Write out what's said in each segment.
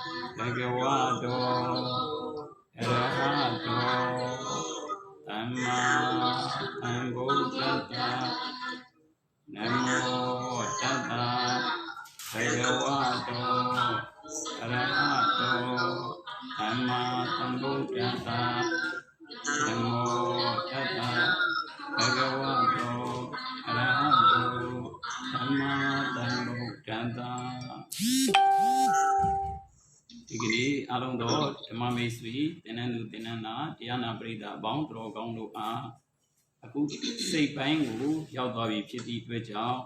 Bhagavato Arahato Dhamma Sambuddhassa Namo Tassa Bhagavato Arahato Dhamma Sambuddhassa Namo Tassa Bhagavato Arahato Dhamma Sambuddhassa ဒီကနေ့အားလုံးသောဓမ္မမိတ်ဆွေတင်နန်းသူတင်နန်းနာတရားနာပရိသတ်အပေါင်းတော်ကောင်းတို့အားအခုစိတ်ပိုင်းကိုရောက်သွားပြီဖြစ်သည့်အတွက်ကြောင့်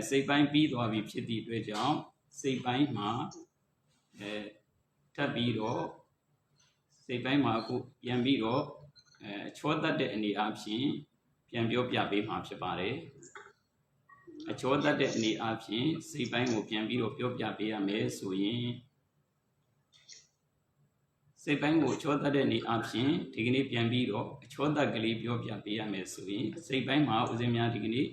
စိတ်ပိုင်းပြီးသွားပြီဖြစ်သည့်အတွက်ကြောင့်စိတ်ပိုင်းမှာထပ်ပြီးတော့စိတ်ပိုင်းမှာအခုပြန်ပြီးတော့ချောတတ်တဲ့အနေအချင်းပြန်ပြောပြပေးမှာဖြစ်ပါတယ်အချောတတ်တဲ့အနေအချင်းစိတ်ပိုင်းကိုပြန်ပြီးတော့ပြောပြပေးရမယ်ဆိုရင်စိတ်ပိုင်းကိုချောတတ်တဲ့နေအပြင်ဒီကနေ့ပြန်ပြီးတော့အချောတတ်ကလေးပြောပြပေးရမယ်ဆိုရင်စိတ်ပိုင်းမှာဦးဇင်းများဒီကနေ့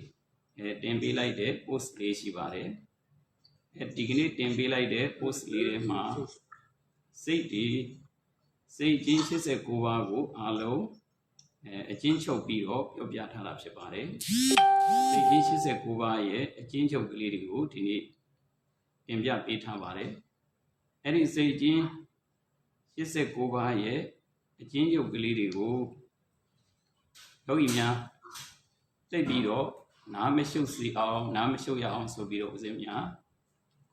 တင်ပေးလိုက်တဲ့ post လေးရှိပါတယ်ဒီကနေ့တင်ပေးလိုက်တဲ့ post လေးထဲမှာစိတ်ချင်း89ပါးကိုအားလုံးအကျဉ်းချုပ်ပြီးတော့ပြောပြထားတာဖြစ်ပါတယ်စိတ်ချင်း89ပါးရဲ့အကျဉ်းချုပ်ကလေးတွေကိုဒီနေ့တင်ပြပေးထားပါတယ်အဲ့ဒီစိတ်ချင်း89ပါးရဲ့အကျဉ်းချုပ်ကလေးတွေကိုယောဂီများသိပြီးတော့နားမရှုပ်စီအောင်နားမရှုပ်ရအောင်ဆိုပြီးတော့ဦးဇင်းများ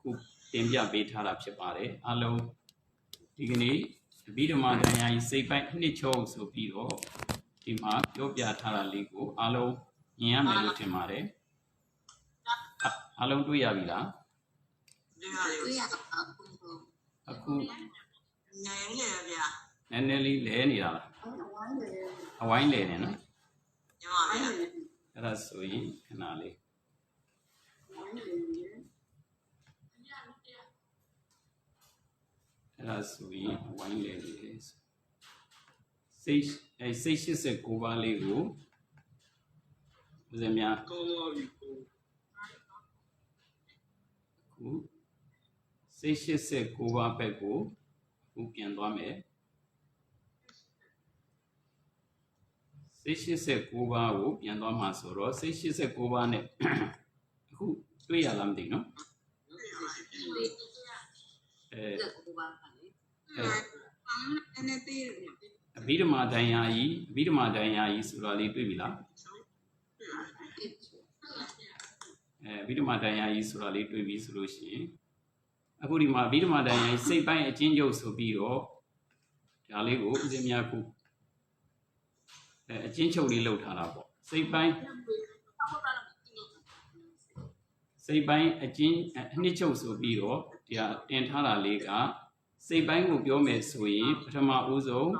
ခုတင်ပြပေးထားတာဖြစ်ပါတယ်အလုံးဒီကနေ့အဘိဓမ္မာတရားကြီးစိတ်ပိုင်းနှစ်ချုပ်ဆိုပြီးတော့ဒီမှာပြောပြထားတာလေးကိုအလုံးမြင်ရမယ်လို့ထင်ပါတယ်အလုံးတွေ့ရပြီလားတွေ့ရပါအခုနည်းနည်းလေးလဲနေတာလားအဝိုင်းလဲနေနော်အဲ့ဒါဆိုရင်ခဏလေးအဲ့ဒါဆိုရင်အဝိုင်းလဲနေတယ်စိတ်89ပါးလေးကိုဦးဇင်းများအခုစိတ်89ပါးဘက်ကိုအခုပြန်သွားမယ်စိတ်89ပါးကိုပြန်သွားမှာဆိုတော့စိတ်89ပါးနဲ့အခုတွေ့ရလားမသိနော်အဘိဓမ္မာတရားကြီးဆိုတာလေးတွေ့ပြီလားအဘိဓမ္မာတရားကြီးဆိုတာလေးတွေ့ပြီဆိုလို့ရှိရင်အခုဒီမှာအဘိဓမ္မာတရားကြီးစိတ်ပိုင်းအကျဉ်းချုပ်ဆိုပြီးတော့ဒါလေးကိုဦးဇင်းများခုအကျဉ်းချုပ်လေးလုပ်ထားတာပေါ့စိတ်ပိုင်းအကျဉ်းအနှစ်ချုပ်ဆိုပြီးတော့ဒီဟာတင်ထားတာလေးကစိတ်ပိုင်းကိုပြောမယ်ဆိုရင်ပထမဦးဆုံး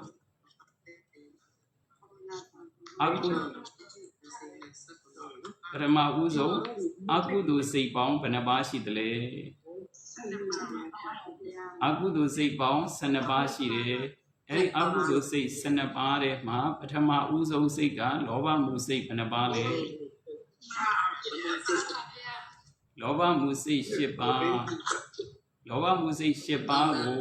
အကုသိုလ်စိတ်ပေါင်းဘယ်နှပါးရှိသလဲအကုသိုလ်စိတ်ပေါင်း12ပါးရှိတယ်အဲ့ဒီအကုသိုလ်စိတ်12ပါးထဲမှာပထမဦးဆုံးစိတ်ကလောဘမှုစိတ်ဘယ်နှပါးလဲလောဘမှုစိတ်10ပါးလောဘမှုစိတ်10ပါးကို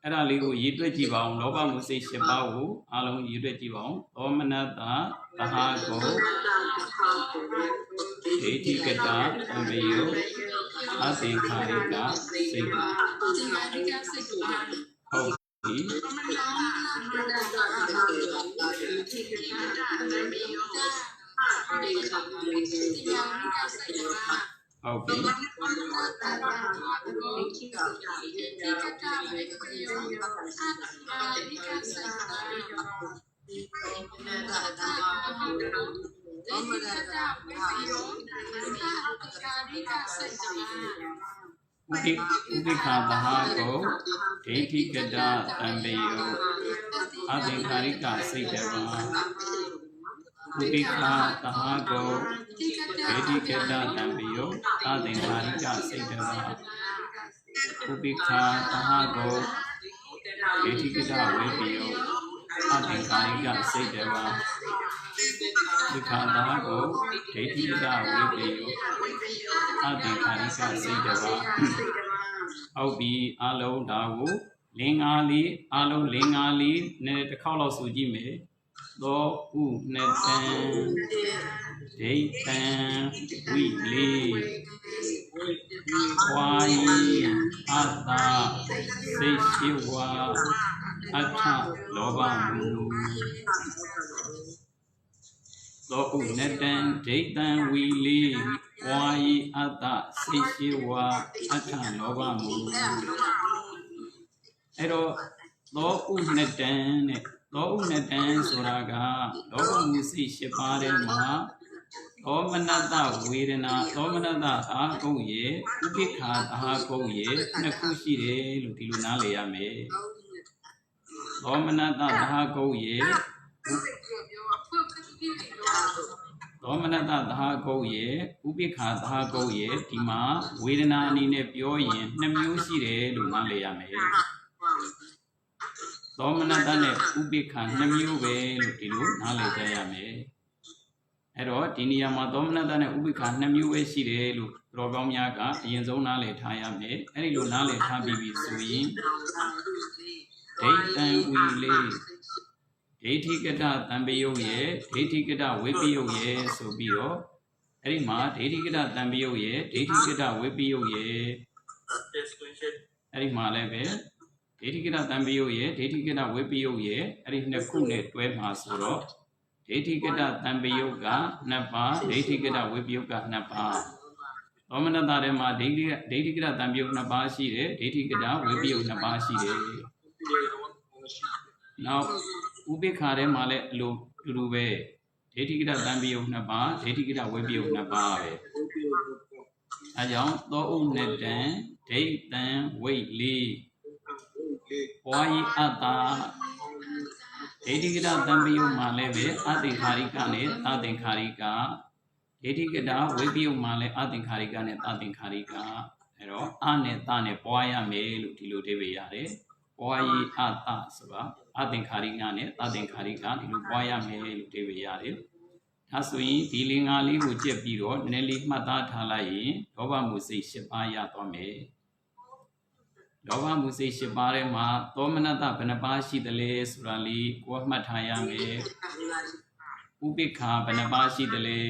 အဲ့ဒါလေးကိုရေးတွက်ကြည့်ပါအောင်လောဘမှုစိတ်10ပါးကိုအားလုံးရေးတွက်ကြည့်ပါအောင်သောမနတ္တသဟကိုဒိဋ္ဌိကတသံမေယောအသင်္ခါရိကစိတ်ဟုတ်ပြီဟုတ်ပြီဥပိ္ပခာသဟကိုဒိဋ္ဌိကတသံပေယောအသင်္ခါရိကစိတ်တပါဥပိ္ပခာသဟကိုဒိဋ္ဌိကတသံပေယောအသင်္ခါရိကစိတ်တပါဥပိ္ပခာသဟကိုဒိဋ္ဌိကတဝေပိယောအသင်္ခါရိကစိတ်တပါဥပိ္ပခာသဟကိုဒိဋ္ဌိကတဝေပိယောအသင်္ခါရိကစိတ်တပါ ဟုတ်ပြီအလုံးဒါကိုလင်္ကာလေးအလုံးလင်္ကာလေးနဲ့တစ်ခေါက်လောက်ဆိုကြည့်မယ်သောဥနှစ်တံဒိဋ္ဌံဝိလေးဝါယီအတ္တစိတ်ရှိဝါအထလောဘမူသောဥနှစ်တံဒိဋ္ဌံဝီလေးဝါယီအတ္တစိတ်ရှိဝါအထလောဘမူအဲ့တော့သောဥနှစ်တံနဲ့သောဥနှစ်တံဆိုတာကလောဘမူစိတ်၈ပါးထဲမှာသောမနတဝေဒနာသောမနတအာကုတ်ရဲ့ဥပိ္ပခာအာကုတ်ရဲ့နှစ်ခုရှိတယ်လို့ဒီလိုနားလည်ရမယ်သောမနတအာကုတ်ရဲ့သောမနတအာကုတ်ရဲ့ဥပိ္ပခာအာကုတ်ရဲ့ဒီမှာဝေဒနာအနေနဲ့ပြောရင်နှစ်မျိုးရှိတယ်လို့နားလည်ရမယ်သောမနတနဲ့ဥပိ္ပခာနှစ်မျိုးပဲလို့ဒီလိုနားလည်ကြရမယ်အဲ့တော့ဒီနေရာမှာသောမနတနဲ့ဥပိ္ပခာနှစ်မျိုးပဲရှိတယ်လို့တော်ကောင်းများကအရင်ဆုံးနားလည်ထားရမယ်အဲ့ဒီလိုနားလည်ထားပြီးပြီဆိုရင်ဒိဋ္ဌံဝီလေးဒိဋ္ဌိကတသံပယုတ်ရဲ့ဒိဋ္ဌိကတဝိပယုတ်ရဲ့ဆိုပြီးတော့အဲ့ဒီမှာဒိဋ္ဌိကတသံပယုတ်ရဲ့ဒိဋ္ဌိကတဝိပယုတ်ရဲ့အဲ့ဒီမှာလည်းပဲဒိဋ္ဌိကတသံပယုတ်ရဲ့ဒိဋ္ဌိကတဝိပယုတ်ရဲ့အဲ့ဒီနှစ်ခုနဲ့တွဲမှာဆိုတော့ဒိဋ္ဌိကတသံပယုတ်က2ပါးဒိဋ္ဌိကတဝိပယုတ်က2ပါးသောမနတထဲမှာဒိဋ္ဌိကတသံပယုတ်2ပါးရှိတယ်ဒိဋ္ဌိကတဝိပယုတ်2ပါးရှိတယ်နောက်ဥပိ္ပခာထဲမှာလည်းအလိုတူတူပဲဒိဋ္ဌိကတသံပယုတ်2ပါးဒိဋ္ဌိကတဝိပယုတ်2ပါးပဲအဲကြောင့်သောဥနှစ်တံဒိဋ္ဌံဝိလေးဝါယီအတ္တဒိဋ္ဌိကတသံပယုတ်မှာလည်းပဲအသင်္ခါရိကနဲ့သသင်္ခါရိကဒိဋ္ဌိကတဝိပယုတ်မှာလည်းအသင်္ခါရိကနဲ့သသင်္ခါရိကအဲ့တော့အနဲ့သနဲ့ပွားရမယ်လို့ဒီလိုအဓိပ္ပာယ်ရတယ်ပွားယီအတ္တဆိုတာအသင်္ခါရိကနဲ့သသင်္ခါရိကဒီလိုပွားရမယ်လို့အဓိပ္ပာယ်ရတယ်ဒါဆိုရင်ဒီလင်္ကာလေးကိုကြက်ပြီးတော့နည်းနည်းလေးမှတ်သားထားလိုက်ရင်လောဘမှုစိတ်၈ပါးရသွားမယ်လောဘမှုစိတ်၈ပါးထဲမှာသောမနတဘယ်နှပါးရှိသလဲဆိုတာလေးကိုမှတ်ထားရမယ်ဥပိ္ပခာဘယ်နှပါးရှိသလဲ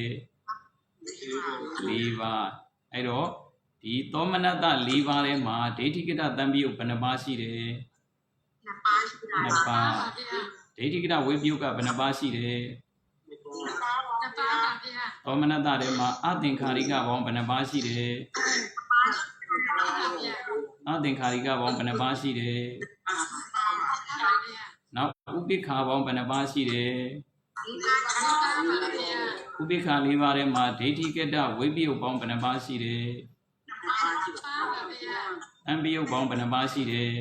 ၄ပါးအဲ့တော့ဒီသောမနတ၄ပါးထဲမှာဒိဋ္ဌိကတသံပယုတ်ဘယ်နှပါးရှိတယ်2ပါးဒိဋ္ဌိကတဝိပယုတ်ကဘယ်နှပါးရှိတယ်သောမနတထဲမှာအသင်္ခါရိကပေါင်းဘယ်နှပါးရှိတယ်အသင်္ခါရိကပေါင်းဘယ်နှပါးရှိတယ်နောက်ဥပိ္ပခာပေါင်းဘယ်နှပါးရှိတယ်ဥပိ္ပခာ၄ပါးထဲမှာဒိဋ္ဌိကတဝိပယုတ်ပေါင်းဘယ်နှပါးရှိတယ်သံပယုတ်ပေါင်းဘယ်နှပါးရှိတယ်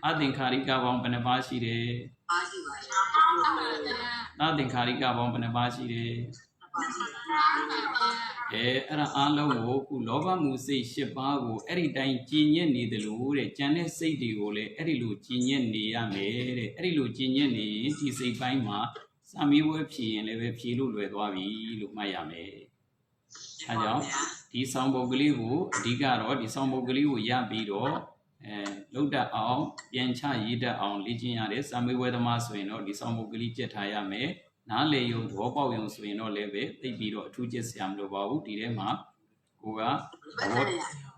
အသင်္ခါရိကပေါင်းဘယ်နှပါးရှိတယ်သသင်္ခါရိကပေါင်းဘယ်နှပါးရှိတယ်အဲ့ဒါအားလုံးကိုခုလောဘမှုစိတ်၈ပါးကိုအဲ့ဒီတိုင်းကြည်ညက်နေတယ်လို့တဲ့ကြံတဲ့စိတ်တွေကိုလည်းအဲ့ဒီလိုကြည်ညက်နေရမယ်တဲ့အဲ့ဒီလိုကြည်ညက်နေရင်ဒီစိတ်ပိုင်းမှာစာမေးပွဲဖြေရင်လည်းပဲဖြေလို့လွယ်သွားပြီလို့မှတ်ရမယ်အဲကြောင့်ဒီဆောင်ပုဒ်ကလေးကိုအဓိကတော့ဒီဆောင်ပုဒ်ကလေးကိုရပြီးတော့လုတ်တတ်အောင်ပြန်ချရေးတတ်အောင်လေ့ကျင့်ရတဲ့စာမေးပွဲသမားဆိုရင်တော့ဒီဆောင်ပုဒ်ကလေးကြက်ထားရမယ်နားလေယုံသဘောပေါက်ယုံဆိုရင်တော့လည်းပဲသိပြီးတော့အထူးကျက်စရာမလိုပါဘူးဒီထဲမှာကိုက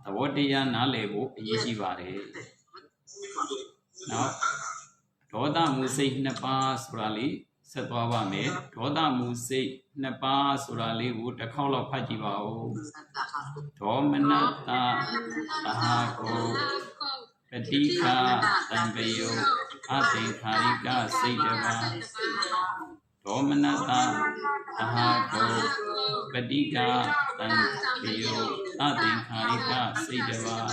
သဘောတရားနားလည်ဖို့အရေးကြီးပါတယ်နောက်ဒေါသမှုစိတ်2ပါးဆိုတာလေးဆက်သွားပါမယ်ဒေါသမှုစိတ်2ပါးဆိုတာလေးကိုတစ်ခေါက်လောက်ဖတ်ကြည့်ပါဦးဒေါမနတသဟာကိုပတိကသံပယုတ်အသင်္ခါရိကစိတ်တစ်ပါးဒေါမနတသဟာကိုပတိကသံပယုတ်အသင်္ခါရိကစိတ်တစ်ပါး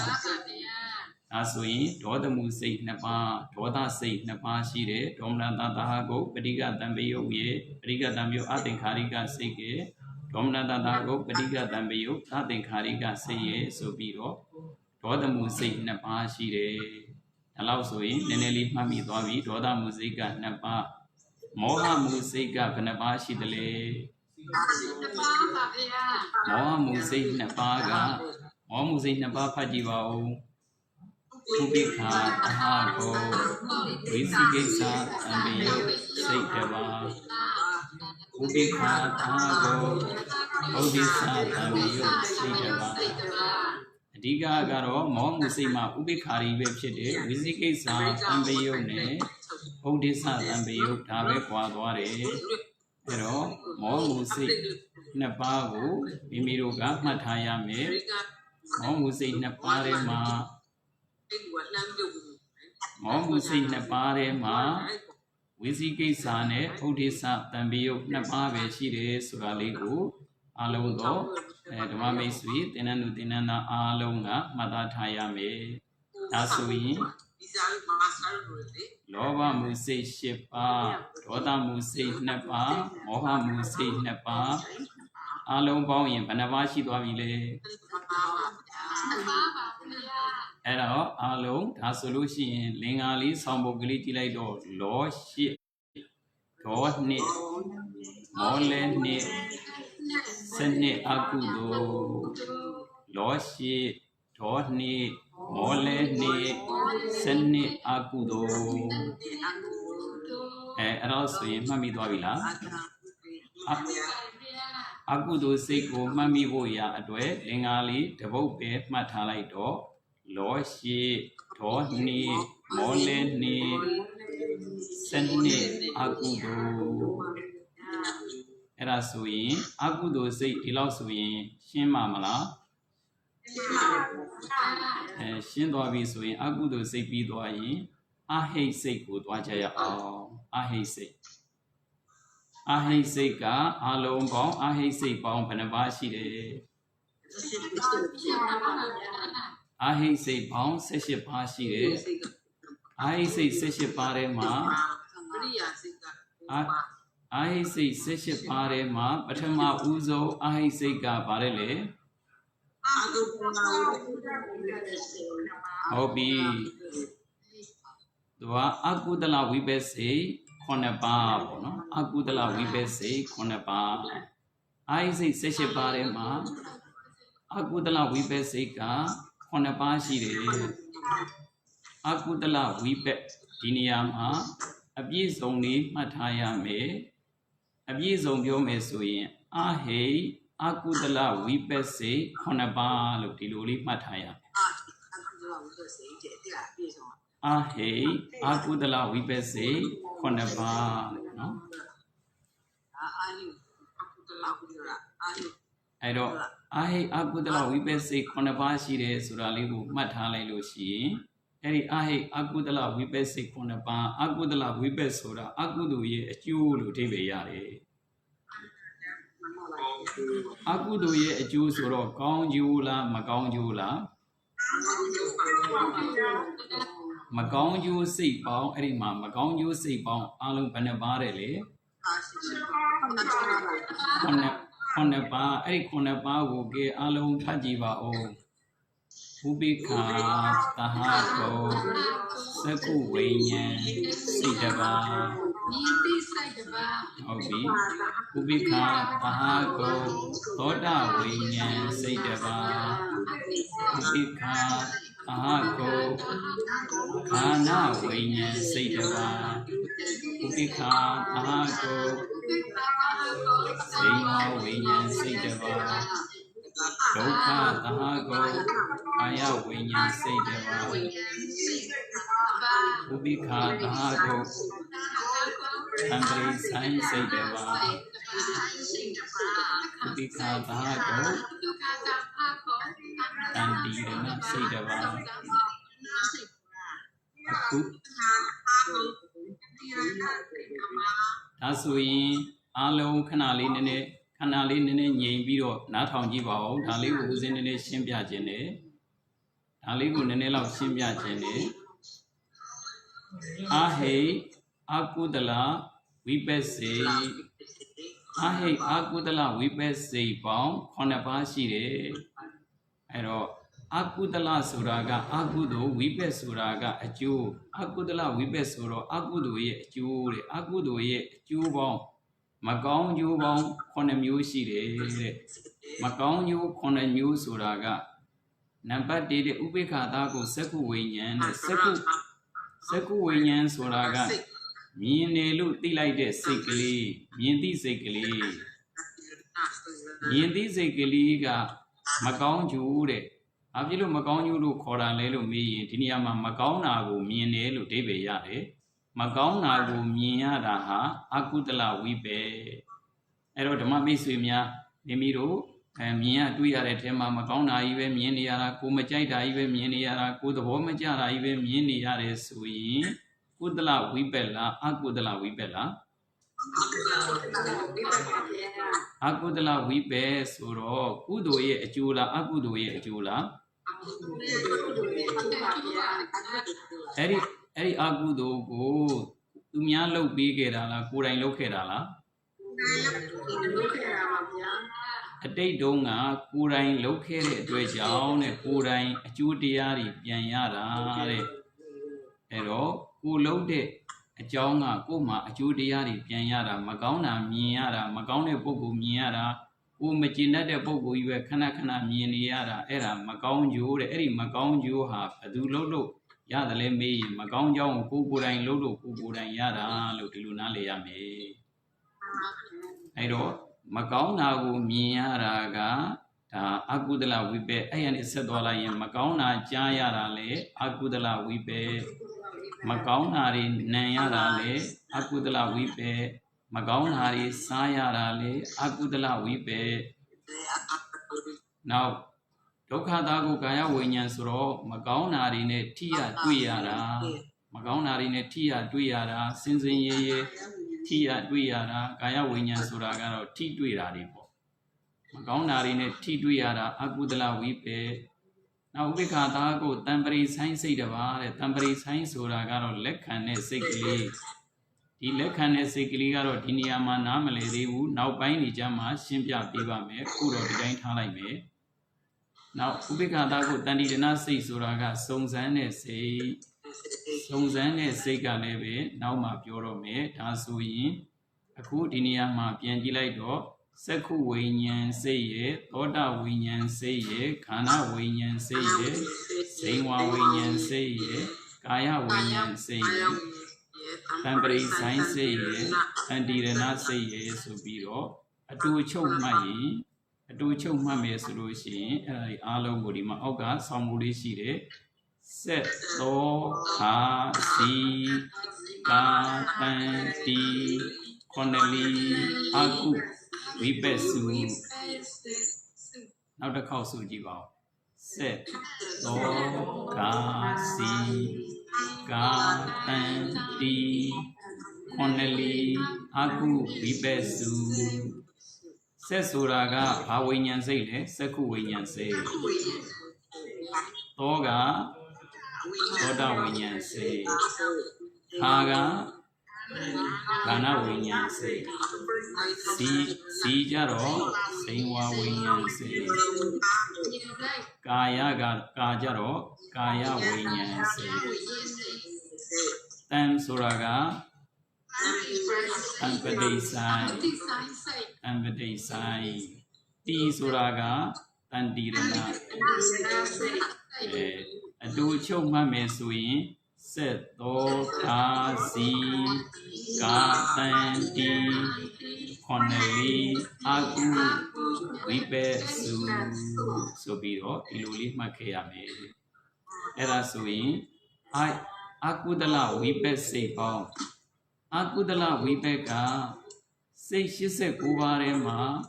ဒါဆိုရင်ဒေါသမှုစိတ်2ပါးဒေါသစိတ်2ပါးရှိတယ်ဒေါမနတသဟာကိုပတိကသံပယုတ်ရဲ့ပတိကသံပယုတ်အသင်္ခါရိကစိတ်ရဲ့ဒေါမနတသဟာကိုပတိကသံပယုတ်အသင်္ခါရိကစိတ်ရဲ့ဆိုပြီးတော့ဒေါသမှုစိတ်2ပါးရှိတယ်ဒါလောက်ဆိုရင်နည်းနည်းလေးမှတ်မိသွားပြီဒေါသမှုစိတ်က2ပါးမောဟမှုစိတ်ကဘယ်နှပါးရှိသလဲ2ပါးပါဗျာမောဟမှုစိတ်2ပါးက မောမှုစိတ်နှစ်ပါးဖတ်ကြည့်ပါဦးဥပိ္ပခာတဟကိုဝိသိကိစ္စသံပေယုစိတ်တစ်ပါးဥပိ္ပခာတဟကိုဩဒိသသံပေယုစိတ်တစ်ပါးအဓိကကတော့မောမှုစိတ်မှာဥပိ္ပခာရီပဲဖြစ်တယ်ဝိသိကိစ္စသံပေယုနဲ့ဩဒိသသံပေယုဒါပဲကွာသွားတယ်အဲ့တော့မောမှုစိတ်နှစ်ပါးကိုမိမိတို့ကမှတ်ထားရမယ်မောမှုစိတ်နှစ်ပါးထဲမှာမောမှုစိတ်နှစ်ပါးထဲမှာဝိသိကိစ္စနဲ့ဥဒိစ္စတံပေယုတ်နှစ်ပါးပဲရှိတယ်ဆိုတာလေးကိုအလုံးတော့ဓမ္မမိတ်ဆွေသင်္นานသူသင်္นานသားအားလုံးကမှတ်သားထားရမယ်ဒါဆိုရင်လောဘမှုစိတ်၈ပါးဒေါသမှုစိတ်2ပါးမောဟမှုစိတ်2ပါးအလုံးပေါင်းရင်ဘယ်နှပါးရှိသွားပြီလဲအဲ့တော့အလုံးဒါဆိုလို့ရှိရင်လင်္ကာလေးဆောင်းပုဒ်ကလေးကြည့်လိုက်တော့လောရှိဒေါနှစ်မောလဲနှစ်စနစ်အကုသိုလ်လောရှိဒေါနှစ်မောလဲနှစ်စနစ်အကုသိုလ်အဲ့တော့ဆိုရင်မှတ်မိသွားပြီလားအကုသိုလ်စိတ်ကိုမှတ်မိဖို့ရာအတွက်လင်္ကာလေးတပုတ်ပဲမှတ်ထားလိုက်တော့လောရှိဒေါနှစ်မောလဲနှစ်စနစ်အကုသိုလ်အဲ့ဒါဆိုရင်အကုသိုလ်စိတ်ဒီလောက်ဆိုရင်ရှင်းပါမလားရှင်းသွားပြီဆိုရင်အကုသိုလ်စိတ်ပြီးသွားရင်အဟိတ်စိတ်ကိုတွားကြရအောင်အဟိတ်စိတ်ကအလုံးပေါင်းအဟိတ်စိတ်ပေါင်းဘယ်နှပါးရှိတယ်အဟိတ်စိတ်ပေါင်း18ပါးရှိတယ်အဟိတ်စိတ်18ပါးထဲမှာအဟိတ်စိတ်18ပါးထဲမှာပထမဦးဆုံးအဟိတ်စိတ်ကဘာလဲလေဟုတ်ပြီသူကအကုသလဝိပဿိ9ပါးပေါ့နော်အကုသလဝိပဿိ9ပါးအဟိတ်စိတ်18ပါးထဲမှာအကုသလဝိပဿိက9ပါးရှိတယ်အကုသလဝိပဿဒီနေရာမှာအပြည့်စုံလေးမှတ်ထားရမယ်အပြည့်စုံပြောမယ်ဆိုရင်အဟိတ်အကုသလဝိပဿိ9ပါးလို့ဒီလိုလေးမှတ်ထားရမယ်အဟိတ်အကုသလဝိပဿိ9ပါးလို့နော်အဲ့တော့အဟိတ်အကုသလဝိပဿိ9ပါးရှိတယ်ဆိုတာလေးကိုမှတ်ထားလိုက်လို့ရှိရင်အဲ့ဒီအဟိတ်အကုသလဝိပဿိ9ပါးအကုသလဝိပဿဆိုတာအကုသိုလ်ရဲ့အကျိုးလို့အဓိပ္ပာယ်ရတယ်အကုသိုလ်ရဲ့အကျိုးဆိုတော့ကောင်းကျိုးလားမကောင်းကျိုးလားမကောင်းကျိုးစိတ်ပေါင်းအဲ့ဒီမှာမကောင်းကျိုးစိတ်ပေါင်းအလုံးဘယ်နှပါးတယ်လေ9ပါးအဲ့ဒီ9ပါးကိုကဲအလုံးဖတ်ကြည့်ပါဦးဥပိ္ပခာတဟကိုသကုဝိညာဉ်စိတ်တစ်ပါးဟုတ်ပြီဥပိ္ပခာတဟကိုသောတာဝိညာဉ်စိတ်တစ်ပါးဥပိ္ပခာတဟကိုခန္ဓာဝိညာဉ်စိတ်တစ်ပါးဥပိ္ပခာတဟကိုစိတ်ဝိညာဉ်စိတ်တစ်ပါးဒုက္ခသဟကိုကာယဝိညာဉ်စိတ်တစ်ပါးဥပိ္ပခာသဟကိုသံဃိဆိုင်စိတ်တစ်ပါးဥပိ္ပခာသဟကိုတန်တိရဏစိတ်တစ်ပါးအခုဒါဆိုရင်အလုံးခဏလေးနည်းနည်းခန္ဓာလေးနည်းနည်းငြိမ်ပြီးတော့နားထောင်ကြည့်ပါဦးဒါလေးကိုဦးစင်းနည်းနည်းရှင်းပြခြင်းနဲ့ဒါလေးကိုနည်းနည်းလောက်ရှင်းပြခြင်းနဲ့အဟိအကုသလဝိပဿိအဟိအကုသလဝိပဿိပေါင်း9ပါးရှိတယ်အဲ့တော့အကုသလဆိုတာကအကုသိုလ်ဝိပဿဆိုတာကအကျိုးအကုသလဝိပဿဆိုတော့အကုသိုလ်ရဲ့အကျိုးတဲ့အကုသိုလ်ရဲ့အကျိုးပေါင်းမကောင်းကျိုးပေါင်း9မျိုးရှိတယ်တဲ့မကောင်းကျိုး9မျိုးဆိုတာက Number did the Ubekata go Seku Winyan, Seku Winyan Soraga. Mean they look like this sickly, mean this sickly. Mean this sickly got Macon Jude. Abilo Macon you look Cora Lelo me, Tiniama Macona go mean Elo Debe Yare. Macona go Miadaha, Akutala Wipe. Ero the Mami Swimia, Emiro. Mia do ya at him, Macona, even Mieniara, Kumajaita, even Mieniara, good Homajara, even Mieniara, sweet, good la Wibella, Agudala Wibella, Agudala Wibe, Suro, Udoye, Jula, Agudoye, Jula, Eri Agudo, go, Umialo Bigedala, Kurai Lokedala. A day donga, Kurai located to a jawn, a Kurai, a Judiari, Pianyara, Ero, who loaded a jonga, Kuma, a Judiari, Pianyara, Magona, Miara, Magone Bogu, Miara, who Magina de Bogu, you were Kanakana, Mianiara, Era, Magon Ju, Eri Magon Ju have a do lodo, Yadale me, Magon Jong, Kukurai Lodo, Kukurai Yara, Lotilunale Yame. Ero. Macona go Miaraga, Agudala Wibe, and it's a dollar in Macona, Jayarale, Agudala Wibe, Macaunari, Nayarale, Agudala Wibe, Macaunari, Sayarale, Agudala Wibe. Now, Dokadago Gaya Winyansuro, Macaunari ne Tia Duyara, Macaunari ne Tia Duyara, Sinzin Ye. Tia Duyara, Gaya Winyan Suragaro, T. Duiraripo. Magonari, T. Duyara, Agudala Wipe. Now we got Ago, Tambari Science Dava, Tambari Science Suragaro, Lekane Sikli. The Lekane Sikli Garo, Tiniama Namale, they would now buy Nijama, Shimpia Piva me, Kuro, the Dain Halime. Now Ubikadago, Tandina say Suraga, Songzane say. Songzane Sega Leve, now ma Pioro me, Tasuin, a Kudinia ma Piangilaido, Seku Winyan say ye, Oda Winyan say ye, Kana Winyan say ye, Sewa Winyan say ye, Kaya Winyan say ye, Tambari Sign say ye, and Direna say ye, Subiro, a two choke my a two choke my solution, Alo Budima Oga, some would see Set so ha si ka tan ti Connelly Aku Vipesu. Now the call Suji Bao. Set so ka si ka tan ti Connelly Aku Vipesu. Set Suraga, Hawinian say, Seku Winian say. Toga. Oda Winyan say, Haga, Kana Winyan say, Si Jaro, Sewa Winyan say, Kaya Kajaro, Kaya Winyan say, Tam Suraga, Ambade Sai, Ti Suraga, Tandirana. A do choke my mesui, set do ka si ka tan ti Connelly Aku Wipe su Sobiro, Iluli Makeame. Era sui, I Akudala Wipe say pound. Akudala Wipe ka say she said Kubarema.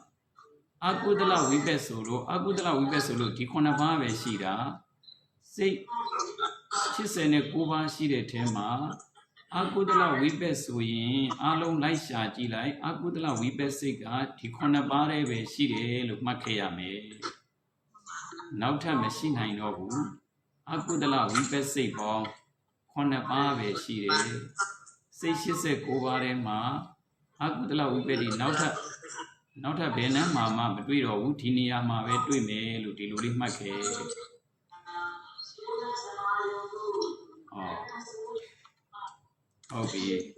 Akudala Wipe solo, Tikonaba Shira. Say, she said, a Kuba she de Tema, Akudala Wipe Suyin, Alon Laisha Gilai, Akudala Wipe Siga, Tikonabare ve Shire, look Makeame. Nauta machine I know, Akudala Wipe Sebo, Konabave Shire. Say, she said, Kubarema, Akudala Wipe, Nauta Bena Mama, but we are Utinia Mave to me, Lutiluri Make. Okay.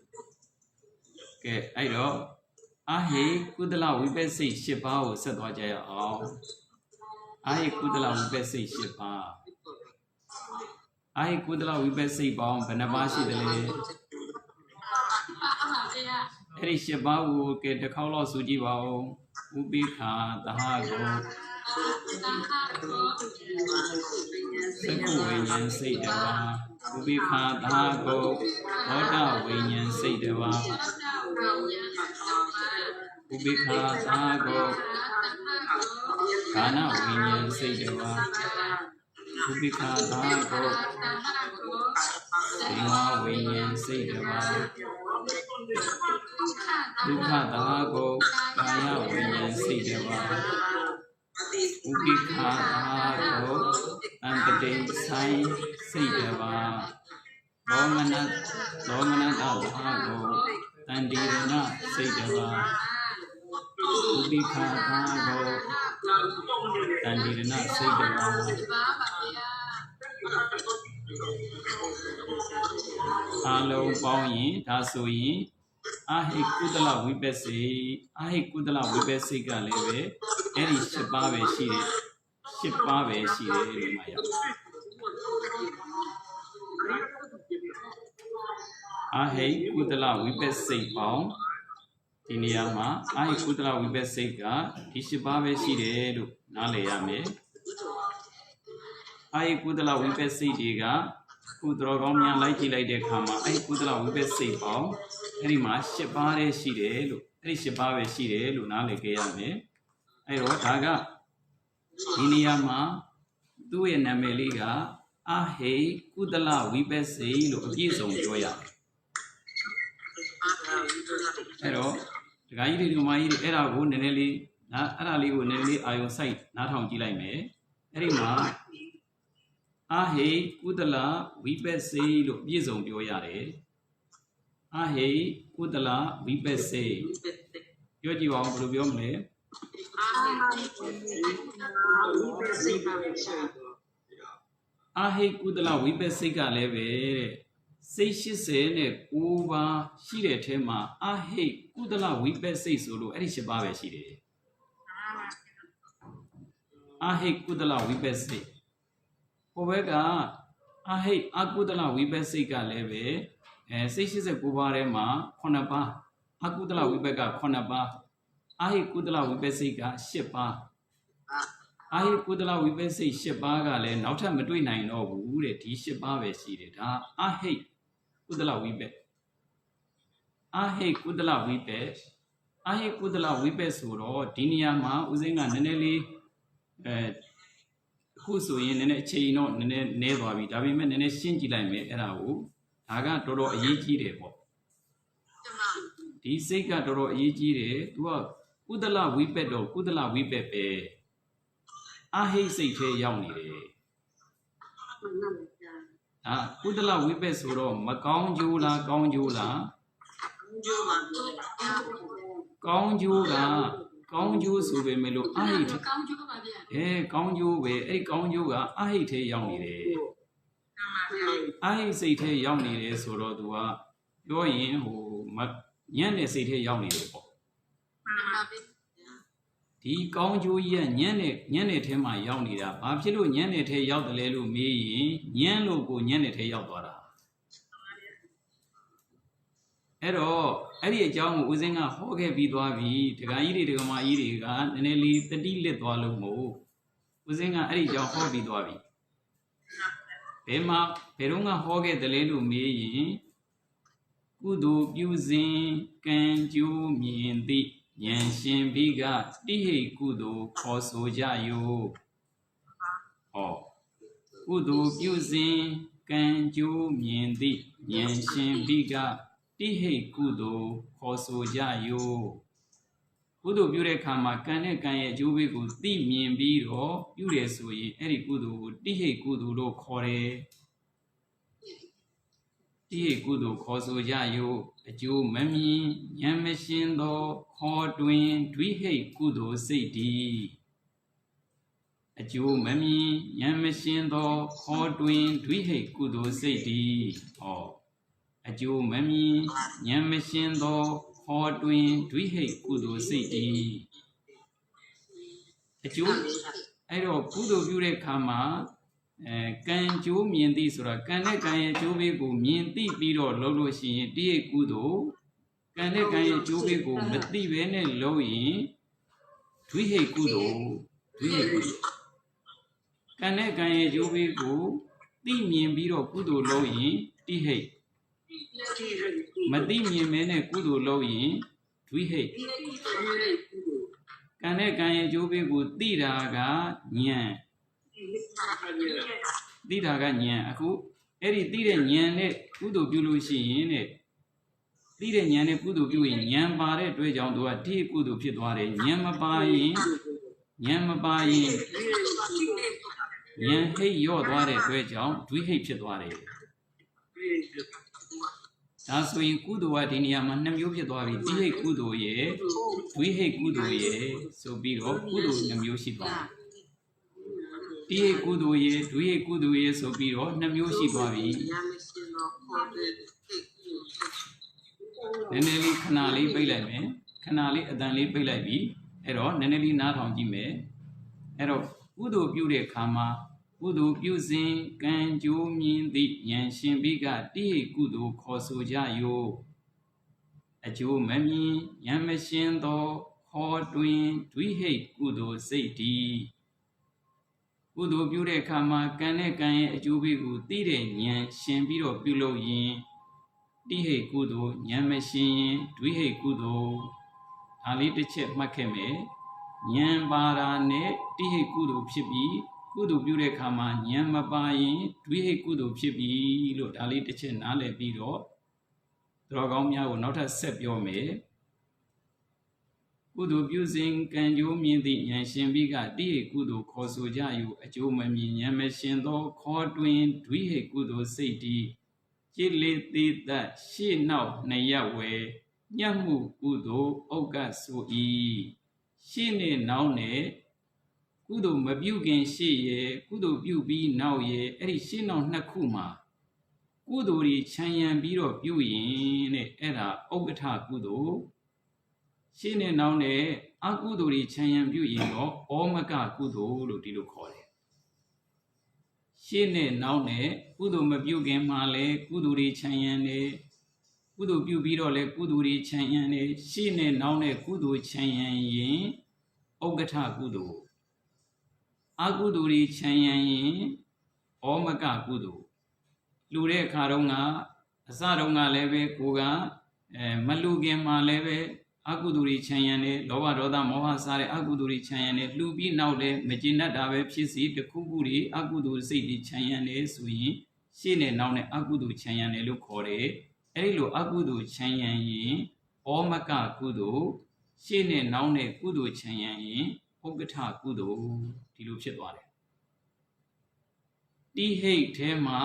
Okay, I know. I hate Kudala, we best say Shipao, said Wajaya. ai kudala wipe sei shipa ai kudala wipe sei baung benaba shi dele eri shipa u ke takhau lo su ji baung ubikha tahago Saku Vinyan Saidava Ubikha Dhago Oda Vinyan Saidava Ubikha Dhago Kana Vinyan Saidava Ubikha Dhago Sima Vinyan Saidava Dukha Dhago Kaya Vinyan Saidava Ubikha Dhago Antade Sai Saidava Romanat Dhago Tandirana Saidava Ubikha Dhago Tandirana Saidava Alo Pauyin Dasoyin Ahi Kudala Wipesi ka lebe Eri Shipa be shire Maya Ahi Kudala Wipesi Paung Tiniyama Ahi Kudala Wipesi ka Shipa be shire Nale Yame Ahi Kudala Wipesi diga Kudrogomya like the Kama Ahi Kudala Wipesi Paung Eri Ma Shipa be shire Eri Shipa be shire Nale Kayame I wrote Taga Iniyama Due Nameliga Ahe Kudala Wipesi Lokizon Joya Ero Gairi Mai Era Wunelli Arali Wunelli Ayo site Nathong Gilai me Erima Ahe Kudala Wipesi Lokizon Joyare Ahe Kudala Wipesi Yoji Wang Brubiomle Ahi Kudala Wipesika leve Seyshise Uva Shire Tema Ahi Kudala Wipesi Sulu Erishababe Shire Ahi Kudala Wipesi Ovega Ahi Akudala Wipesika leve Seyshise Kubarema Konaba Akudala Wipeka Konaba Ahi Kudala Wipesika Shipa Ahi Kudala Wipesi Shipa Gale Nauta Matui Nine or Wood Shipa Veside Ahi Kudala Wipe Ahi Kudala Wipe Ahi Kudala Wipe Suro Diniama Uzinga Neneli Kusuin Nene Chino Nene Nevavi Daviman Nene Shinjilame Erau Aga Toro Yiki Repo Diseka Toro Yiki to Kudala Wipe do Kudala Wipe Ahi Sate Yawni Kudala Wipe Suro Macong Jula Conju Sube Melo Ahi Conju we Conjuga Ahi Te Yawni Ahi Sate Yawni Suro Dua Yoyin who Yane Sate Yawni Di Conju Yen Yane Tema Yawnida, Absilu Yane Te Yaw the Lelu me, Yan Logo Yane Te Yawdora. Ero, Eddie Jong using a Hoge Vidwavi, Tegairi de Gama Iriga, and Nelly the Dile Dwalumo, using a Eddie Jong Hobby Dwavi. Pema, Perunga Hoge the Lelu me, Kudu using can you mean the Yanshin Biga, Dihe Kudu, Koso Jayo. Oh, Kudu using can you mean the Yanshin Biga, Dihe Kudu, Koso Jayo. Kudu Burekama, Kane Jubiku, Di Mien Biro, Uresui, Eri Kudu, Dihe Kudu, Lo Kore. Dihe Kudu, Koso Jayo. A Jew Mammy, Yamashindo, Hordwin, Dwihe Kudo City. A Jew Mammy, Yamashindo, Hordwin, Dwihe Kudo City. Oh, a Jew Mammy, Yamashindo, Hordwin, Dwihe Kudo City. A အဲ့တော့ကုသိုလ်ပြုတဲ့အခါမှာကံကြိုးမြင်သိဆိုတာကံနဲ့ကံရဲ့ကြိုးပေးကိုမြင်သိပြီးတော့လုပ်လို့ရှိရင်တိရိတ်ကုသိုလ်ကံနဲ့ကံရဲ့ကြိုးပေးကိုမသိဘဲနဲ့လုပ်ရင်ဒွိဟိတ်ကုသိုလ်ဒွိဟိတ်ကုသိုလ်ကံနဲ့ကံရဲ့ကြိုးပေးကိုသိမြင်ပြီးတော့ကုသိုလ်လုပ်ရင်တိဟိတ်မသိမြင်မဲနဲ့ကုသိုလ်လုပ်ရင်ဒွိဟိတ်ကံနဲ့ကံရဲ့ကြိုးပေးကိုသိတာကဉာဏ်သိတာကဉာဏ်အခုအဲ့ဒီသိတဲ့ဉာဏ်နဲ့ကုသိုလ်ပြုလို့ရှိရင်တဲ့သိတဲ့ဉာဏ်နဲ့ကုသိုလ်ပြုရင်ဉာဏ်ပါတဲ့အတွက်ကြောင့်သူကတိကုသိုလ်ဖြစ်သွားတယ်ဉာဏ်မပါရင်ဉာဏ်ဟိတ်ရော့သွားတဲ့အတွက်ကြောင့်ဒွိဟိတ်ဖြစ်သွားတယ်ဒါဆိုရင်ကုသိုလ်ကဒီနေရာမှာ2မျိုးဖြစ်သွားပြီတိဟိတ်ကုသိုလ်ရဲ့ဒွိဟိတ်ကုသိုလ်ရဲ့ဆိုပြီးတော့ကုသိုလ်2မျိုးရှိသွားပြီတိဟိတ်ကုသိုလ်ရဲ့ဒွိဟိတ်ကုသိုလ်ရဲ့ဆိုပြီးတော့2မျိုးရှိသွားပြီနည်းနည်းလေးခဏလေးပိတ်လိုက်မယ်ခဏလေးအတန်လေးပိတ်လိုက်ပြီအဲ့တော့နည်းနည်းလေးနားထောင်ကြည့်မယ်အဲ့တော့ကုသိုလ်ပြုတဲ့အခါမှာကုသိုလ်ပြုစဉ်ကံကြိုးမြင်သည့်ဉာဏ်ရှင်ဘိကတိဟိတ်ကုသိုလ်ခေါ်ဆိုကြယောအကျိုးမမြင်ဉာဏ်မရှင်သောခေါ်တွင်ဒွိဟိတ်ကုသိုလ်စိတ်တည်ကုသိုလ်ပြုတဲ့အခါမှာကံနဲ့ကံရဲ့အကျိုးပေးကိုသိတဲ့ဉာဏ်ရှင်ပြီးတော့ပြုလို့ရင်တိဟိတ်ကုသိုလ်ဉာဏ်မရှင်ရင်ဒွိဟိတ်ကုသိုလ်ဒါလေးတစ်ချက်မှတ်ခဲ့မယ်ဉာဏ်ပါတာနဲ့တိဟိတ်ကုသိုလ်ဖြစ်ပြီးကုသိုလ်ပြုတဲ့အခါမှာဉာဏ်မပါရင်ဒွိဟိတ်ကုသိုလ်ဖြစ်ပြီးလို့ဒါလေးတစ်ချက်နားလည်ပြီးတော့တော်ကောင်းများကိုနောက်ထပ်ဆက်ပြောမယ်ကုသိုလ်ပြုစဉ်ကံကြိုးမြင်သည့်ဉာဏ်ရှင်ပြီးကတိဟိတ်ကုသိုလ်ခေါ်ဆိုကြယူအကျိုးမမြင်ဉာဏ်မရှင်သောခေါ်တွင်ဒွိဟိတ်ကုသိုလ်စိတ်တည်จิตလေသေးသက်ရှေ့နောက်နှစ်ရပ်ဝယ်ညှက်မှုကုသိုလ်ဥက္ကဆို၏ရှေ့နဲ့နောက်နဲ့ကုသိုလ်မပြုခင်ရှေ့ရဲ့ကုသိုလ်ပြုပြီးနောက်ရဲ့အဲ့ဒီရှေ့နောက်နှစ်ခုမှာကုသိုလ်ကြီးခြံရံပြီးတော့ပြုရင်တဲ့အဲ့ဒါဥက္ကဋ္ဌကုသိုလ်ရှေ့နဲ့နောက်နဲ့အကုသိုလ်ကြီးခြံရံပြုရင်တော့ဩမကကုသိုလ်လို့ဒီလိုခေါ်တယ်ရှေ့နဲ့နောက်နဲ့ကုသိုလ်မပြုခင်မှာလည်းကုသိုလ်တွေခြံရံတယ်ကုသိုလ်ပြုပြီးတော့လည်းကုသိုလ်တွေခြံရံတယ်ရှေ့နဲ့နောက်နဲ့ကုသိုလ်ခြံရံရင်ဥက္ကဋ္ဌကုသိုလ်အကုသိုလ်တွေခြံရံရင်ဩမကကုသိုလ်လူတဲ့အခါတုန်းကအစတုန်းကလည်းပဲကိုကမလူခင်မှာလည်းပဲအကုသိုလ်တွေခြံရံတယ်လောဘဒေါသမောဟစတဲ့အကုသိုလ်တွေခြံရံတယ်လှူပြီးနောက်လည်းမကျေနပ်တာပဲဖြစ်စီတခုခုတွေအကုသိုလ်စိတ်တွေခြံရံတယ်ဆိုရင်ရှေ့နဲ့နောက်နဲ့အကုသိုလ်ခြံရံတယ်လို့ခေါ်တယ်အဲဒီလိုအကုသိုလ်ခြံရံရင်ဩမကကုသိုလ်ရှေ့နဲ့နောက်နဲ့ကုသိုလ်ခြံရံရင်ဥက္ကဋ္ဌကုသိုလ်ဒီလိုဖြစ်သွားတယ်တိဟိတ်ထဲမှာ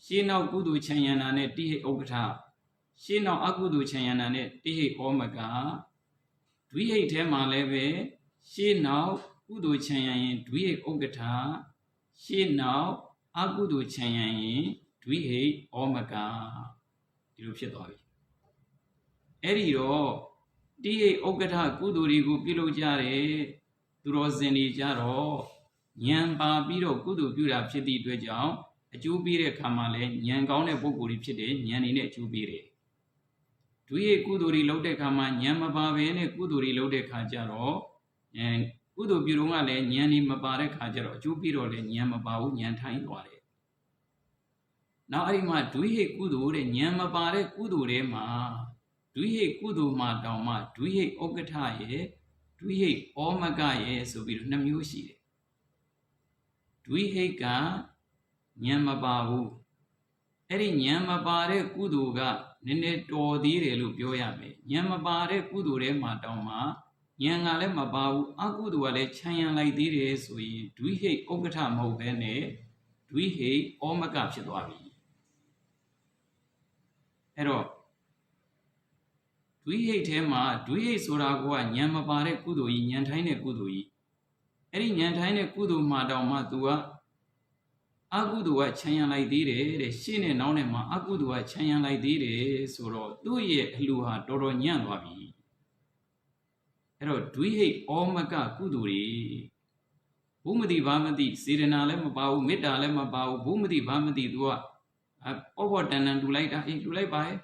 ရှေ့နောက်ကုသိုလ်ခြံရံတာနဲ့တိဟိတ်ဥက္ကဋ္ဌရှေ့နောက်အကုသိုလ်ခြံရံတာနဲ့တိဟိတ်ဩမကဒွိဟိတ်ထဲမှာလည်းပဲရှေ့နောက်ကုသိုလ်ခြံရံရင်ဒွိဟိတ်ဥက္ကဋ္ဌရှေ့နောက်အကုသိုလ်ခြံရံရင်ဒွိဟိတ်ဩမကဒီလိုဖြစ်သွားပြီအဲ့ဒီတော့တိဟိတ်ဥက္ကဋ္ဌကုသိုလ်တွေကိုပြုလုပ်ကြတယ်သူတော်စင်တွေကြတော့ဉာဏ်ပါပြီးတော့ကုသိုလ်ပြုတာဖြစ်သည့်အတွက်ကြောင့်အကျိုးပေးတဲ့ခါမှာလည်းဉာဏ်ကောင်းတဲ့ပုဂ္ဂိုလ်တွေဖြစ်တယ်ဉာဏ်နေနဲ့အကျိုးပေးတယ်ဒွိဟိတ်ကုသိုလ်တွေလုပ်တဲ့ခါမှာဉာဏ်မပါဘဲနဲ့ကုသိုလ်တွေလုပ်တဲ့ခါကျတော့ကုသိုလ်ပြုတော့ကလည်းဉာဏ်နေမပါတဲ့ခါကျတော့အကျိုးပေးတော့လည်းဉာဏ်မပါဘူးဉာဏ်ထိုင်သွားတယ်နောက်အဲ့ဒီမှာဒွိဟိတ်ကုသိုလ်တဲ့ဉာဏ်မပါတဲ့ကုသိုလ်တွေမှာဒွိဟိတ်ကုသိုလ်မှာတောင်မှဒွိဟိတ်ဥက္ကဋ္ဌရဲ့ဒွိဟိတ်ဩမကရဲ့ဆိုပြီးတော့2မျိုးရှိတယ်ဒွိဟိတ်ကဉာဏ်မပါဘူးအဲ့ဒီဉာဏ်မပါတဲ့ကုသိုလ်ကနည်းနည်းတော်သေးတယ်လို့ပြောရမယ်ဉာဏ်မပါတဲ့ကုသိုလ်တွေမှာတောင်မှဉာဏ်ကလည်းမပါဘူးအကုသိုလ်ကလည်းခြံရံလိုက်သေးတယ်ဆိုရင်ဒွိဟိတ်ဥက္ကဋ္ဌမဟုတ်ဘဲနဲ့ဒွိဟိတ်ဩမကဖြစ်သွားပြီအဲ့တော့ဒွိဟိတ်ထဲမှာဒွိဟိတ်ဆိုတာကဉာဏ်မပါတဲ့ကုသိုလ်ကြီးဉာဏ်ထိုင်းတဲ့ကုသိုလ်ကြီးအဲ့ဒီဉာဏ်ထိုင်းတဲ့ကုသိုလ်မှာတောင်မှ तू ကအကုသိုလ်ကခြံရံလိုက်သေးတယ်တဲ့ရှေ့နဲ့နောက်နဲ့မှာအကုသိုလ်ကခြံရံလိုက်သေးတယ်ဆိုတော့သူ့ရဲ့အလှူဟာတော်တော်ညံ့သွားပြီအဲ့တော့ဒွိဟိတ်ဩမကကုသိုလ်တွေ Bumadi Bamadi, Sirenalem about Medalem about Bumadi Bamadi Dua over and do like that, you lay by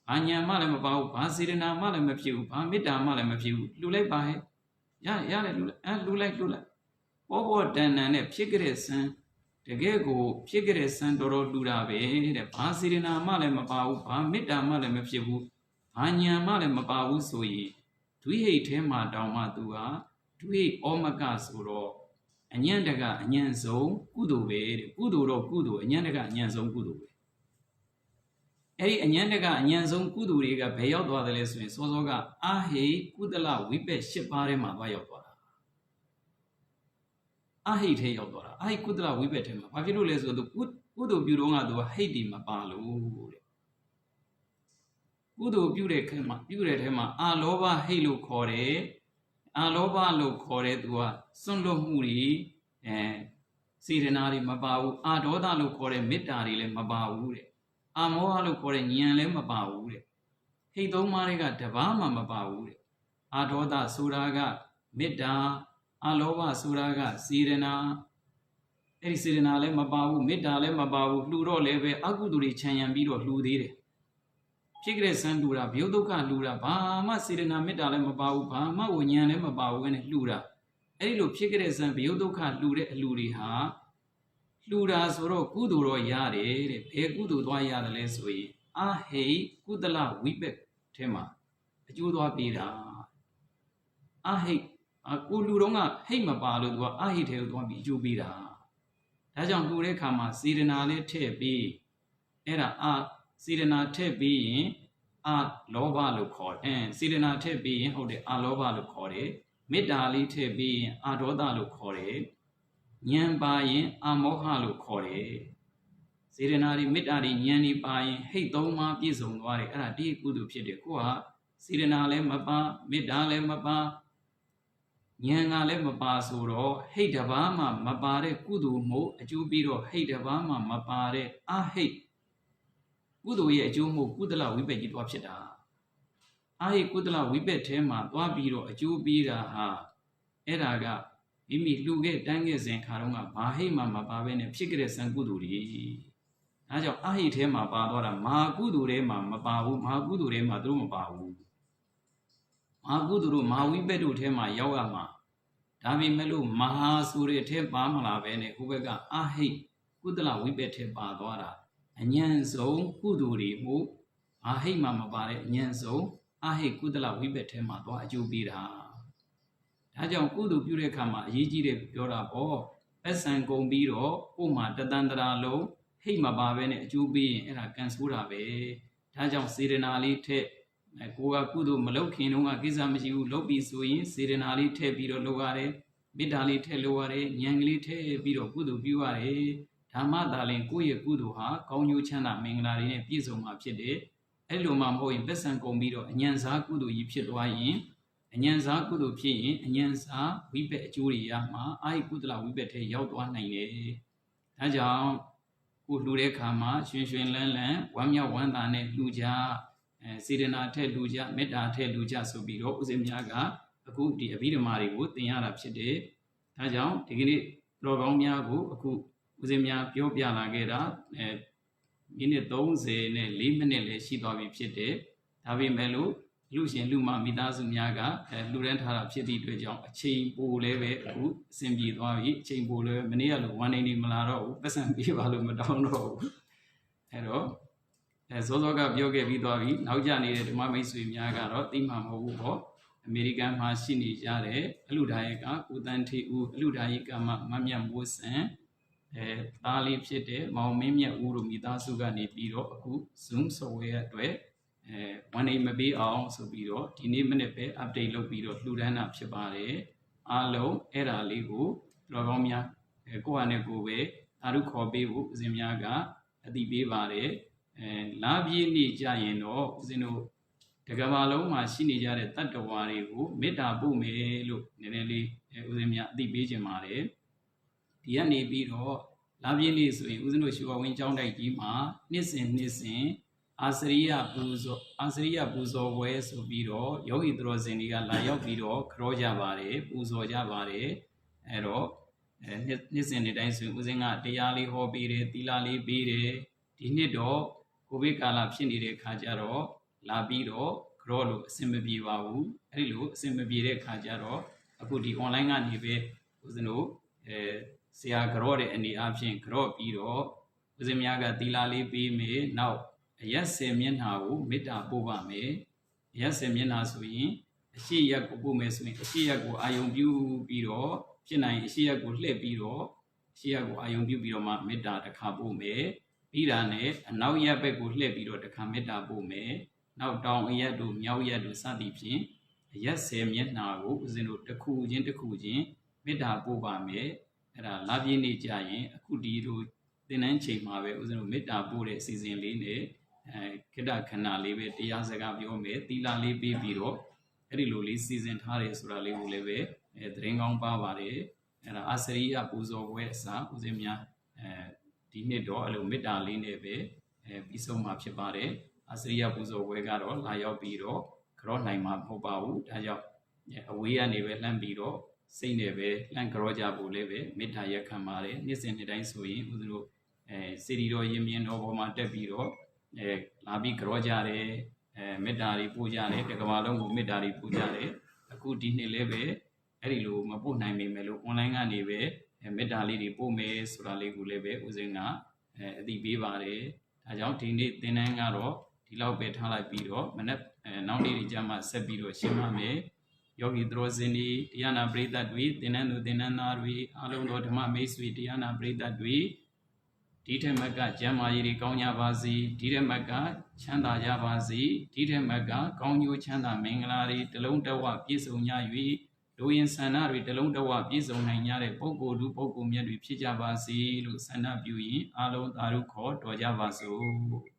Anya Malem about Basirina Malem of you, Bamida Malem of you, do lay by Ya, do like over then and a pigres and the Gego, Pigres and Doro Durabe, the Basirina Malem about Bamida Malem of you, Anya Malem about Sui, to hate him, Madama Dua. Tui Omega Suro, and Yandaga and Yanzo, Kudu, Kudu, and Yandaga and Yanzo Kudu. Eri and Yandaga and Yanzo Kudu Riga, Payo Dwales, Sozoga, Ahe, Kudala, Wipe, Shiparema, Bayodora. Ahe Tayodora, I Kudala, Wipe him, Pavirules with the Kudu Burunga do Haiti Mapalu. Kudu Burek, Alova Halo Core. Aloba lo kore dua sunlo muri sirenari mabau adoda lo kore mitari le mabau re amoa lo kore nyan le mabau re hito marega devama mabau re adoda suraga mitta aloba suraga sirena eri sirena le mabau mitta le mabau luro lebe aguduri chanyan biro ludire Pigres and Dura, Biodoka Lura, Bama Sirena Medale Mabau, Bama, Unyan Mabau and Lura. Elo Pigres and Biodoka Lure Luriha Lura Soro Kuduro Yare, Pegudu Dwayar Lesway, Ah hey, Kudala Wipet Tema, Judua Bida. Ah hey, a Kuluronga, hey Mabalu, I hate him to be Jubida. Tajan Lure Kama, Sirenale Tebi, Era Sirena te being a loba look call, and Sirena te being how the aloba look call it, Medali te being a doda look call it, Yan buying a moha look call it. Sirenari Medari Yanni buying, hey, doma bizon, why a deep good of Piedecua, Sirenale mapa, Medale mapa, Yangale mapa suro, hey, Davama, Mabare, Kudu mo, a jubiro, hey, Davama, Mapare, ah, hey. Kudu ye Jumo Kudala Wibe Wapshida. I Kudala Wibe Tema, Wabiro, a Jubira ha. Eraga, Imi Luge, Danges and Karunga, Bahima, Mabaven, Pigres and Guduri. Ajo Ahi Tema Badora, Ma Gudure, Mababu, Ma Gudure, Madrum Babu. Ma Guduru, Ma Wibedu Tema, Yawama. Davi Melu, Maha Suri Tema Malavene, Ubega, Ahi, Kudala Wibe Tema Badora. Nyanzo Kuduri mu Ahi Mama Bare Nyanzo Ahi Kudala Wibetema Dwa Jubira. Tajan Kudu Burekama Yiji Yora Bo Esan Gombiro Uma Dadandra Lo Hima Babene Jubi and a Kansura Be Tajan Sirenali Te Kua Kudu Malokin Unga Gizamiu Lobi Sui Sirenali Te Biro Logare Bidali Te Loare Nyangli Te Biro Kudu Buare Tama darling, Kuya Kuduha, Konyu Chana, Menglari, Pizoma Pide, Eluma Mo in Besan Gombiro, and Yanza Kudu Yipidwain, and Yanza Kudu Pin, and Yanza, we bet Julia, Ma, I Kudla, we bet a yacht 198. Taja Kudure Kama, Shin Len, Wamya Wandane, Luja, Sirena Ted Luja, Meta Ted Luja Sobiro, Uzemiaga, a good dear Vidamari wood, the Arab Shide, Taja, taking it, Logomia go, a coup. Uzemia Piopia Lagera, minute those in a limit, she thought we pit it. Tavi Melu, Lucian Luma Midazumiaga, Lurent Harap City to a chain pool leve, who Simbi Dwavi, chain bowler, Manila, 180 Malaro, Pesan Pivalu Madonna. Hello. As Ozoga Bioga Vidavi, now Jani, Mama Swimiaga, Timamo, American Machine Jare, Ludaika, Udanti, Ludaika, Mamiam Wosen. Tali Pite, Maumimia Uru Midasuga Nipiro, who soon so we at way. One aim may be also biro, Tinimenepe, Update Lobiro, Ludana Pshabare, Alo, Era Ligu, Logomia, Goanegowe, Aruko Bebu, Zimiaga, Adibivare, Labi ni Jayeno, Zeno, Tagavalo, Machine Jare, Tatawari, Meta Bume, look, Nelly, Uzemia, the Bijamare. Yanni Biro, Labiani, Uzino Shua Winchong Dima, Nissin, Asria Buzo West Biro, Yogi Drozenia, Layo Biro, Kroja Vare, Buzo Javare, အဲ့တော့နှစ်စဉ်နေ့တိုင်းဆိုဦးစင်းကတရားလေးဟောပေးတယ်သီလလေးပေးတယ်ဒီနှစ်တော့ကိုဗစ်ကာလဖြစ်နေတဲ့ခါကျတော့လာပြီးတော့ကြောလို့အဆင်မပြေပါဘူးအဲ့ဒီလိုအဆင်မပြေတဲ့ခါကျတော့အခုဒီ online ကနေပဲဦးဇင်းတို့ဆရာကြောတဲ့အနေအချင်းကြောပြီးတော့ဦးဇင်းများကသီလလေးပေးမယ်နောက်အရက်10မျက်နှာကိုမေတ္တာပို့ပါမယ်အရက်10မျက်နှာဆိုရင်အရှိရက်ကိုပို့မယ်ဆိုရင်အရှိရက်ကိုအာယုံပြုပြီးတော့ဖြစ်နိုင်အရှိရက်ကိုလှည့်ပြီးတော့အရှိရက်ကိုအာယုံပြုပြီးတော့မှမေတ္တာတစ်ခါပို့မယ်ပြီးတာနဲ့အနောက်ရက်ဘက်ကိုလှည့်ပြီးတော့တစ်ခါမေတ္တာပို့မယ်နောက်တောင်အရက်တို့မြောက်ရက်တို့စသည်ဖြင့်အရက်10မျက်နှာကိုဦးဇင်းတို့တစ်ခုချင်းမေတ္တာပို့ပါမယ်အဲ့ဒါလာပြည့်နေကြရင်အခုဒီလိုသင်တန်းချိန်မှာပဲဦးဇင်းတို့မေတ္တာပို့တဲ့အစီအစဉ်လေးနဲ့ခိတ္တခဏလေးပဲတရားစကားပြောမယ်သီလလေးပေးပြီးတော့အဲ့ဒီလိုလေးစီစဉ်ထားတယ်ဆိုတာလေးကိုလည်းပဲသတင်းကောင်းပါပါတယ်အဲ့ဒါအစရိယပူဇော်ပွဲအစားဦးဇင်းများဒီနှစ်တော့အဲ့လိုမေတ္တာလေးနဲ့ပဲပြီးဆုံးမှာဖြစ်ပါတယ်အစရိယပူဇော်ပွဲကတော့လာရောက်ပြီးတော့ကြောနိုင်မှာမဟုတ်ပါဘူးဒါကြောင့်အဝေးကနေပဲလှမ်းပြီးတော့စိတ်နဲ့ပဲလှမ်းကြောကြဖို့လည်းပဲမေတ္တာရက်ခံပါတယ်နေ့စဉ်နေ့တိုင်းဆိုရင်ဦးဇင်းတို့စေတီတော်ရင်မြင်တော်ပေါ်မှာတက်ပြီးတော့လာပြီးကြောကြတယ်မေတ္တာတွေပို့ကြတယ်တကဘာလုံးကိုမေတ္တာတွေပို့ကြတယ်အခုဒီနှစ်လည်းပဲအဲ့ဒီလိုမပို့နိုင်ပေမဲ့လို့ online ကနေပဲမေတ္တာလေးတွေပို့မယ်ဆိုတာလေးကိုလည်းပဲဦးဇင်းကအသိပေးပါတယ်ဒါကြောင့်ဒီနေ့သင်တန်းကတော့ဒီလောက်ပဲထားလိုက်ပြီးတော့မနေ့နောက်နေ့ကြမှာဆက်ပြီးတော့ရှင်းပါမယ်ယောဂီသရောဇင်းဒီတရားနာပရိသတ်တွေသင်တန်းသူသင်တန်းသားတွေအားလုံးသောဓမ္မမိတ်ဆွေတရားနာပရိသတ်တွေဒီထက်မကကျမ်းမာရေးတွေကောင်းကြပါစေဒီထက်မကချမ်းသာကြပါစေဒီထက်မကကောင်းကျိုးချမ်းသာမင်္ဂလာတွေတလုံးတဝပြည့်စုံကြ၍လူရင်ဆန္ဒတွေတလုံးတဝပြည့်စုံနိုင်ကြတဲ့ပုဂ္ဂိုလ်လူပုဂ္ဂိုလ်မြတ်တွေဖြစ်ကြပါစေလို့ဆန္ဒပြုရင်အားလုံးသာဓုခေါ်တော်ကြပါစို့